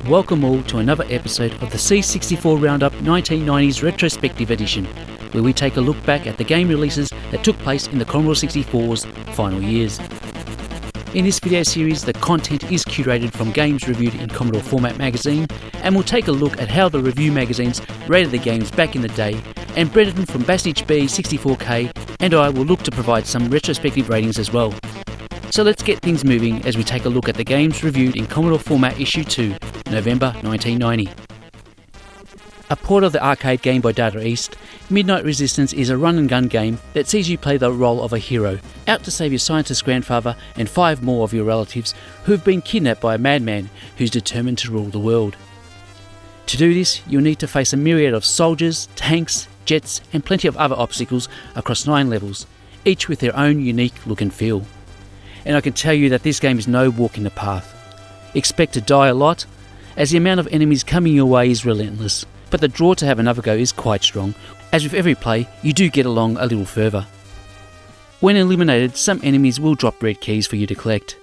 Welcome all to another episode of the C64 Roundup 1990s Retrospective Edition, where we take a look back at the game releases that took place in the Commodore 64's final years. In this video series, the content is curated from games reviewed in Commodore Format magazine, and we'll take a look at how the review magazines rated the games back in the day, and Brendan from Bassage B 64K and I will look to provide some retrospective ratings as well. So let's get things moving as we take a look at the games reviewed in Commodore Format Issue 2, November 1990. A port of the arcade game by Data East, Midnight Resistance is a run-and-gun game that sees you play the role of a hero, out to save your scientist grandfather and 5 more of your relatives who have been kidnapped by a madman who's determined to rule the world. To do this, you'll need to face a myriad of soldiers, tanks, jets and plenty of other obstacles across 9 levels, each with their own unique look and feel. And I can tell you that this game is no walk in the path. Expect to die a lot, as the amount of enemies coming your way is relentless, but the draw to have another go is quite strong, as with every play you do get along a little further. When eliminated, some enemies will drop red keys for you to collect.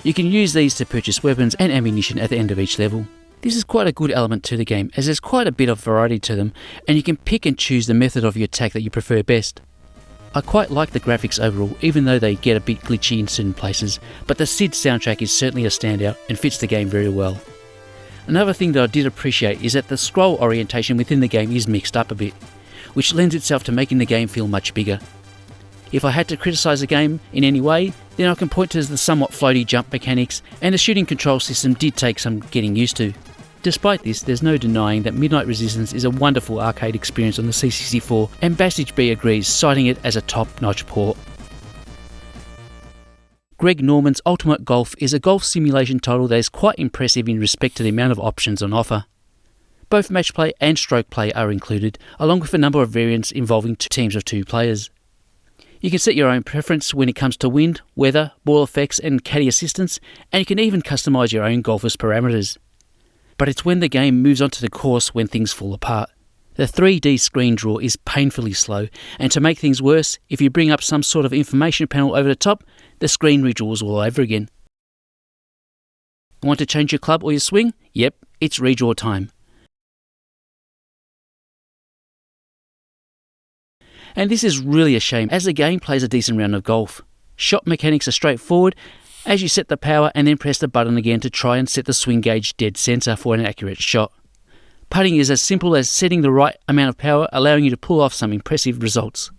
You can use these to purchase weapons and ammunition at the end of each level. This is quite a good element to the game, as there's quite a bit of variety to them, and you can pick and choose the method of your attack that you prefer best. I quite like the graphics overall, even though they get a bit glitchy in certain places, but the SID soundtrack is certainly a standout and fits the game very well. Another thing that I did appreciate is that the scroll orientation within the game is mixed up a bit, which lends itself to making the game feel much bigger. If I had to criticise the game in any way, then I can point to the somewhat floaty jump mechanics, and the shooting control system did take some getting used to. Despite this, there's no denying that Midnight Resistance is a wonderful arcade experience on the C64, and Bassage B agrees, citing it as a top-notch port. Greg Norman's Ultimate Golf is a golf simulation title that is quite impressive in respect to the amount of options on offer. Both match play and stroke play are included, along with a number of variants involving teams of 2 players. You can set your own preference when it comes to wind, weather, ball effects and caddy assistance, and you can even customise your own golfer's parameters. But it's when the game moves onto the course when things fall apart. The 3D screen draw is painfully slow, and to make things worse, if you bring up some sort of information panel over the top, the screen redraws all over again. Want to change your club or your swing? Yep, it's redraw time. And this is really a shame, as the game plays a decent round of golf. Shot mechanics are straightforward, as you set the power and then press the button again to try and set the swing gauge dead centre for an accurate shot. Putting is as simple as setting the right amount of power, allowing you to pull off some impressive results.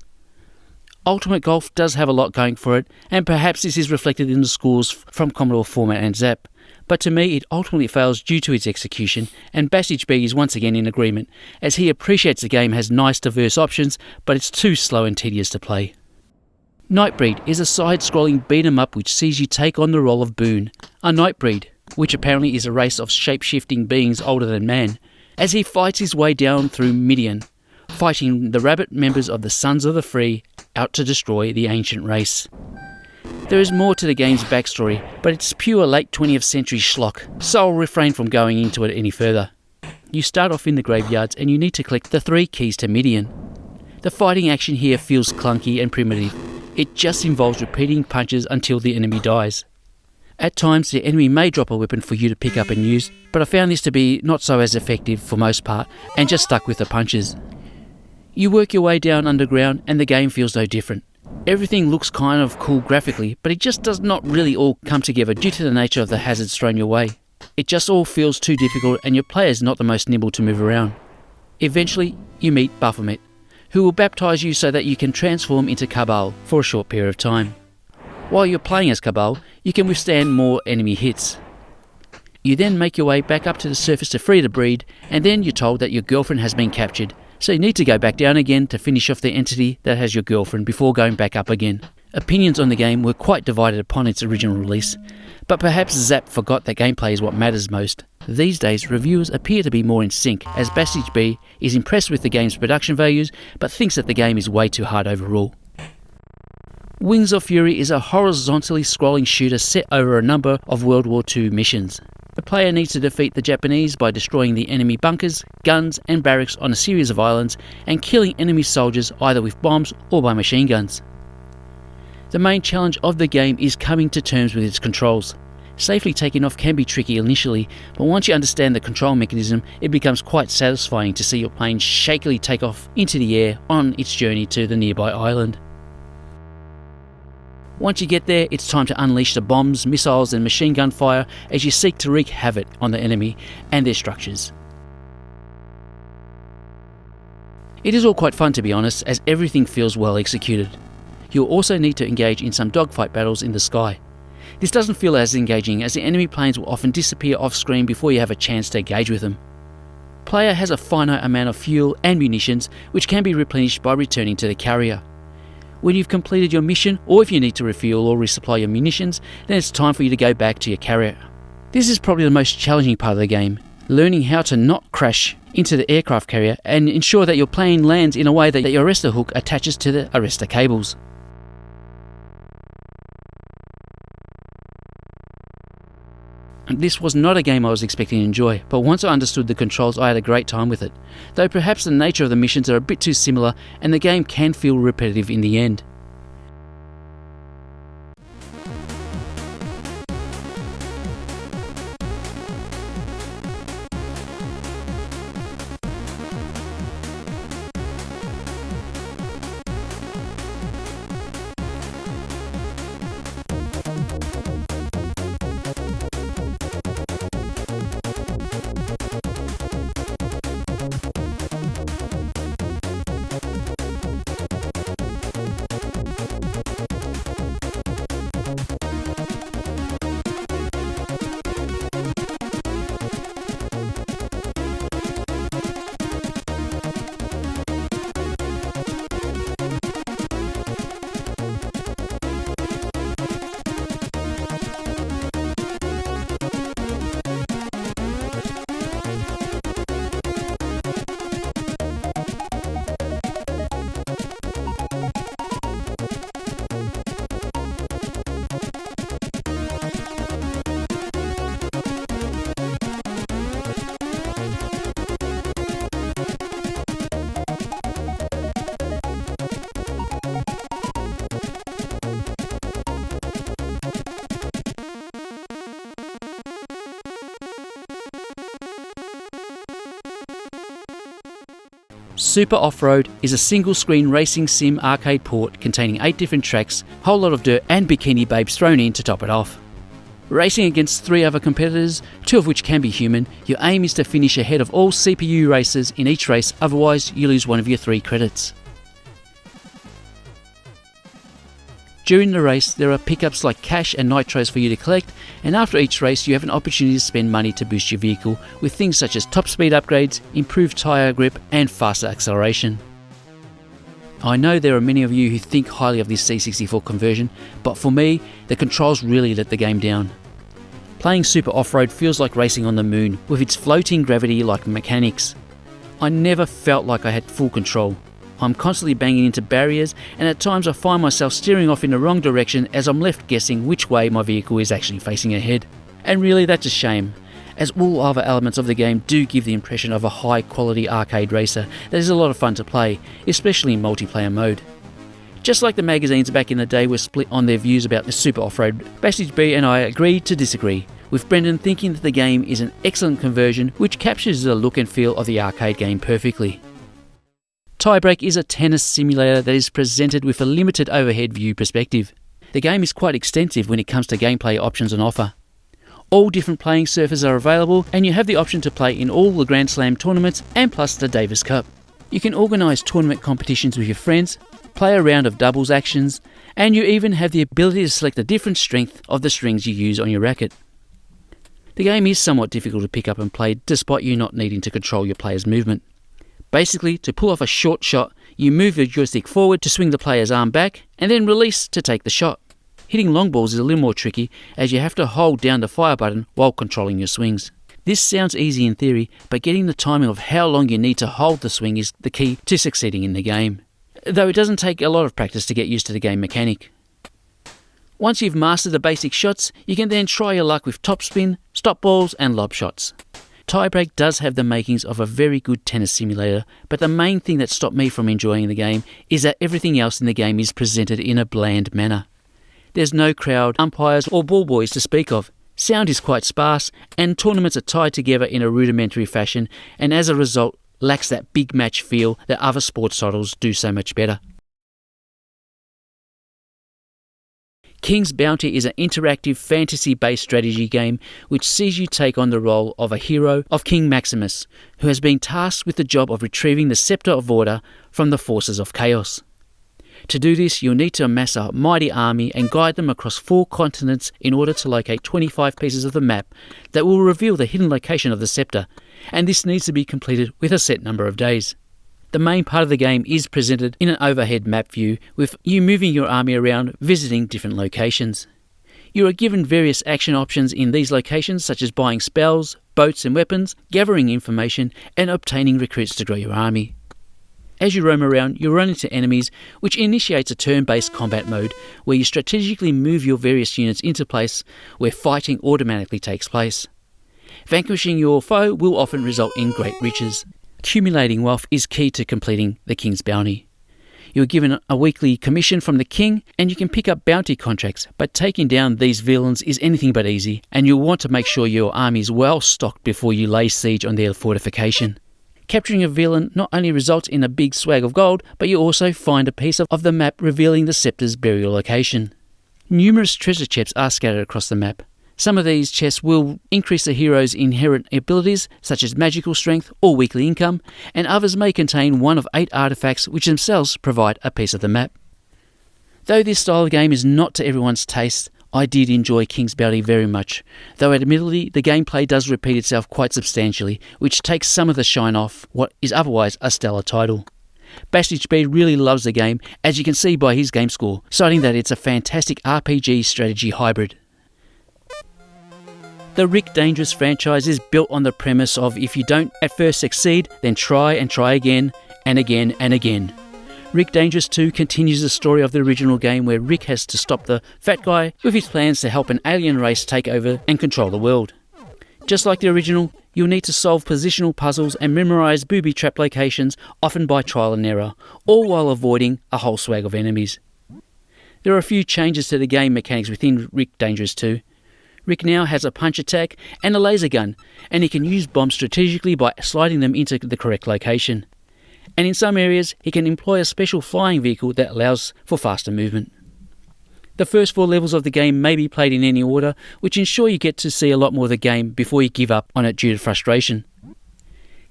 Ultimate Golf does have a lot going for it, and perhaps this is reflected in the scores from Commodore Format and Zap, but to me it ultimately fails due to its execution, and Bassage B is once again in agreement, as he appreciates the game has nice diverse options, but it's too slow and tedious to play. Nightbreed is a side-scrolling beat-em-up which sees you take on the role of Boone, a Nightbreed, which apparently is a race of shape-shifting beings older than man, as he fights his way down through Midian, fighting the rabbit members of the Sons of the Free out to destroy the ancient race. There is more to the game's backstory, but it's pure late 20th century schlock, so I'll refrain from going into it any further. You start off in the graveyards and you need to collect the 3 keys to Midian. The fighting action here feels clunky and primitive. It just involves repeating punches until the enemy dies. At times the enemy may drop a weapon for you to pick up and use, but I found this to be not so as effective for most part and just stuck with the punches. You work your way down underground and the game feels no different. Everything looks kind of cool graphically, but it just does not really all come together due to the nature of the hazards thrown your way. It just all feels too difficult and your player is not the most nimble to move around. Eventually you meet Baphomet, who will baptise you so that you can transform into Cabal for a short period of time. While you're playing as Cabal, you can withstand more enemy hits. You then make your way back up to the surface to free the breed, and then you're told that your girlfriend has been captured, so you need to go back down again to finish off the entity that has your girlfriend before going back up again. Opinions on the game were quite divided upon its original release, but perhaps Zap forgot that gameplay is what matters most. These days, reviewers appear to be more in sync, as Bassage B is impressed with the game's production values, but thinks that the game is way too hard overall. Wings of Fury is a horizontally scrolling shooter set over a number of World War II missions. The player needs to defeat the Japanese by destroying the enemy bunkers, guns and barracks on a series of islands and killing enemy soldiers either with bombs or by machine guns. The main challenge of the game is coming to terms with its controls. Safely taking off can be tricky initially, but once you understand the control mechanism, it becomes quite satisfying to see your plane shakily take off into the air on its journey to the nearby island. Once you get there, it's time to unleash the bombs, missiles and machine gun fire as you seek to wreak havoc on the enemy and their structures. It is all quite fun, to be honest, as everything feels well executed. You'll also need to engage in some dogfight battles in the sky. This doesn't feel as engaging as the enemy planes will often disappear off screen before you have a chance to engage with them. Player has a finite amount of fuel and munitions which can be replenished by returning to the carrier. When you've completed your mission, or if you need to refuel or resupply your munitions, then it's time for you to go back to your carrier. This is probably the most challenging part of the game, learning how to not crash into the aircraft carrier and ensure that your plane lands in a way that your arrestor hook attaches to the arrestor cables. This was not a game I was expecting to enjoy, but once I understood the controls I had a great time with it, though perhaps the nature of the missions are a bit too similar and the game can feel repetitive in the end. Super Off-Road is a single-screen racing sim arcade port containing 8 different tracks, whole lot of dirt and bikini babes thrown in to top it off. Racing against 3 other competitors, 2 of which can be human, your aim is to finish ahead of all CPU racers in each race, otherwise you lose one of your 3 credits. During the race, there are pickups like cash and nitros for you to collect, and after each race you have an opportunity to spend money to boost your vehicle with things such as top speed upgrades, improved tyre grip and faster acceleration. I know there are many of you who think highly of this C64 conversion, but for me, the controls really let the game down. Playing Super Off-Road feels like racing on the moon, with its floating gravity-like mechanics. I never felt like I had full control. I'm constantly banging into barriers, and at times I find myself steering off in the wrong direction as I'm left guessing which way my vehicle is actually facing ahead. And really that's a shame, as all other elements of the game do give the impression of a high quality arcade racer that is a lot of fun to play, especially in multiplayer mode. Just like the magazines back in the day were split on their views about the Super Off-Road, Bastidge B and I agreed to disagree, with Brendan thinking that the game is an excellent conversion which captures the look and feel of the arcade game perfectly. Tiebreak is a tennis simulator that is presented with a limited overhead view perspective. The game is quite extensive when it comes to gameplay options on offer. All different playing surfaces are available, and you have the option to play in all the Grand Slam tournaments and plus the Davis Cup. You can organise tournament competitions with your friends, play a round of doubles actions, and you even have the ability to select the different strength of the strings you use on your racket. The game is somewhat difficult to pick up and play despite you not needing to control your player's movement. Basically, to pull off a short shot, you move your joystick forward to swing the player's arm back and then release to take the shot. Hitting long balls is a little more tricky as you have to hold down the fire button while controlling your swings. This sounds easy in theory, but getting the timing of how long you need to hold the swing is the key to succeeding in the game. Though it doesn't take a lot of practice to get used to the game mechanic. Once you've mastered the basic shots, you can then try your luck with topspin, stop balls and lob shots. Tiebreak does have the makings of a very good tennis simulator, but the main thing that stopped me from enjoying the game is that everything else in the game is presented in a bland manner. There's no crowd, umpires or ball boys to speak of. Sound is quite sparse, and tournaments are tied together in a rudimentary fashion, and as a result lacks that big match feel that other sports titles do so much better. King's Bounty is an interactive fantasy-based strategy game which sees you take on the role of a hero of King Maximus, who has been tasked with the job of retrieving the Scepter of Order from the forces of chaos. To do this, you'll need to amass a mighty army and guide them across 4 continents in order to locate 25 pieces of the map that will reveal the hidden location of the scepter, and this needs to be completed with a set number of days. The main part of the game is presented in an overhead map view, with you moving your army around, visiting different locations. You are given various action options in these locations, such as buying spells, boats and weapons, gathering information, and obtaining recruits to grow your army. As you roam around, you'll run into enemies, which initiates a turn-based combat mode, where you strategically move your various units into place where fighting automatically takes place. Vanquishing your foe will often result in great riches. Accumulating wealth is key to completing the King's Bounty. You are given a weekly commission from the King, and you can pick up bounty contracts, but taking down these villains is anything but easy, and you'll want to make sure your army is well stocked before you lay siege on their fortification. Capturing a villain not only results in a big swag of gold, but you also find a piece of the map revealing the scepter's burial location. Numerous treasure chests are scattered across the map. Some of these chests will increase the hero's inherent abilities, such as magical strength or weekly income, and others may contain one of 8 artifacts which themselves provide a piece of the map. Though this style of game is not to everyone's taste, I did enjoy King's Bounty very much, though admittedly the gameplay does repeat itself quite substantially, which takes some of the shine off what is otherwise a stellar title. BastardSpeed really loves the game, as you can see by his game score, citing that it's a fantastic RPG strategy hybrid. The Rick Dangerous franchise is built on the premise of if you don't at first succeed, then try and try again, and again and again. Rick Dangerous 2 continues the story of the original game, where Rick has to stop the fat guy with his plans to help an alien race take over and control the world. Just like the original, you'll need to solve positional puzzles and memorise booby-trap locations, often by trial and error, all while avoiding a whole swag of enemies. There are a few changes to the game mechanics within Rick Dangerous 2. Rick now has a punch attack and a laser gun, and he can use bombs strategically by sliding them into the correct location. And in some areas, he can employ a special flying vehicle that allows for faster movement. The first 4 levels of the game may be played in any order, which ensure you get to see a lot more of the game before you give up on it due to frustration.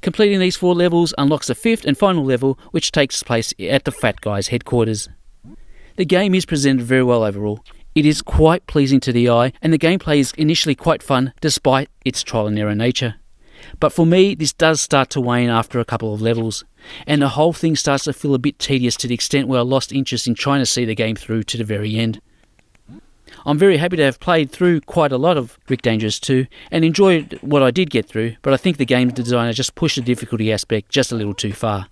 Completing these 4 levels unlocks the 5th and final level, which takes place at the Fat Guy's headquarters. The game is presented very well overall. It is quite pleasing to the eye, and the gameplay is initially quite fun despite its trial and error nature. But for me, this does start to wane after a couple of levels, and the whole thing starts to feel a bit tedious to the extent where I lost interest in trying to see the game through to the very end. I'm very happy to have played through quite a lot of Rick Dangerous 2 and enjoyed what I did get through, but I think the game designer just pushed the difficulty aspect just a little too far.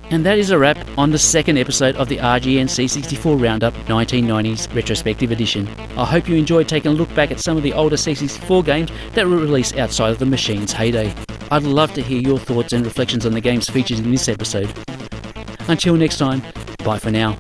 And that is a wrap on the second episode of the RGN C64 Roundup 1990s Retrospective Edition. I hope you enjoyed taking a look back at some of the older C64 games that were released outside of the machine's heyday. I'd love to hear your thoughts and reflections on the games featured in this episode. Until next time, bye for now.